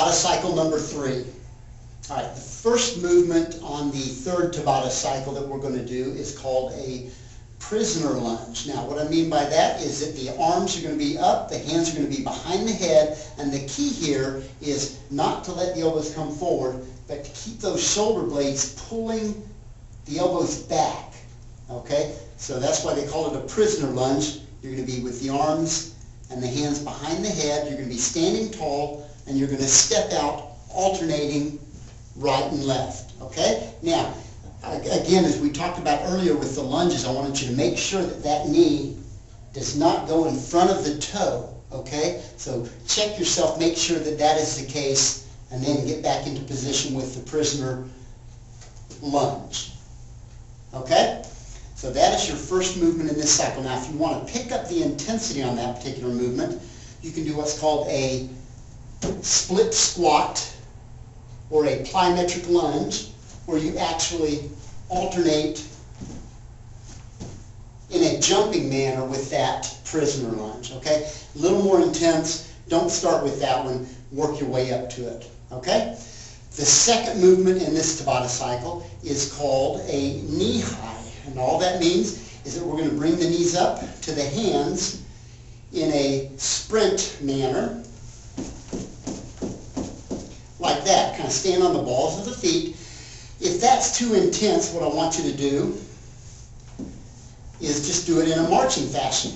Tabata cycle number 3. All right, the first movement on the third Tabata cycle that we're going to do is called a prisoner lunge. Now, what I mean by that is that the arms are going to be up, the hands are going to be behind the head, and the key here is not to let the elbows come forward, but to keep those shoulder blades pulling the elbows back. Okay? So that's why they call it a prisoner lunge. You're going to be with the arms and the hands behind the head. You're going to be standing tall, and you're going to step out alternating right and left. Okay? Now, again, as we talked about earlier with the lunges, I wanted you to make sure that that knee does not go in front of the toe. Okay? So check yourself, make sure that that is the case, and then get back into position with the prisoner lunge. Okay? So that is your first movement in this cycle. Now, if you want to pick up the intensity on that particular movement, you can do what's called a split squat or a plyometric lunge, where you actually alternate in a jumping manner with that prisoner lunge. Okay? A little more intense. Don't start with that one. Work your way up to it. Okay? The second movement in this Tabata cycle is called a knee high. And all that means is that we're going to bring the knees up to the hands in a sprint manner, like that. Kind of stand on the balls of the feet. If that's too intense, what I want you to do is just do it in a marching fashion.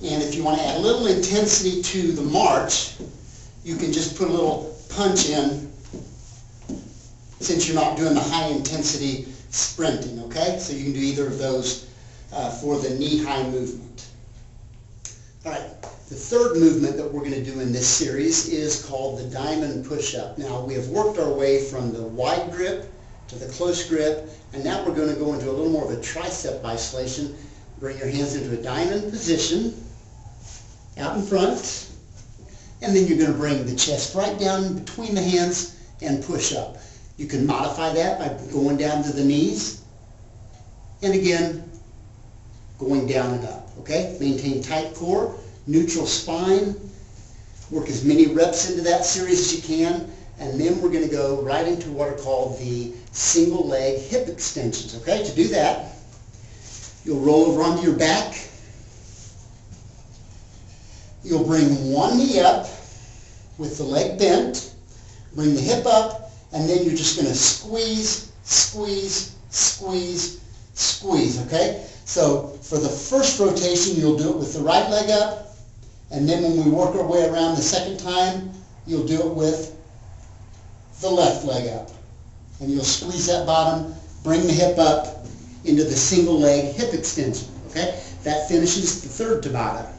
And if you want to add a little intensity to the march, you can just put a little punch in, since you're not doing the high intensity sprinting. Okay? So you can do either of those for the knee-high movement. All right. The third movement that we're going to do in this series is called the diamond push-up. Now, we have worked our way from the wide grip to the close grip, and now we're going to go into a little more of a tricep isolation. Bring your hands into a diamond position, out in front, and then you're going to bring the chest right down between the hands and push up. You can modify that by going down to the knees, and again, going down and up. Okay? Maintain tight core, neutral spine, work as many reps into that series as you can, and then we're going to go right into what are called the single leg hip extensions. Okay? To do that, you'll roll over onto your back. You'll bring one knee up with the leg bent, bring the hip up, and then you're just going to squeeze, squeeze, squeeze, squeeze. Okay? So for the first rotation, you'll do it with the right leg up, and then when we work our way around the second time, you'll do it with the left leg up. And you'll squeeze that bottom, bring the hip up into the single leg hip extension. Okay? That finishes the third Tabata.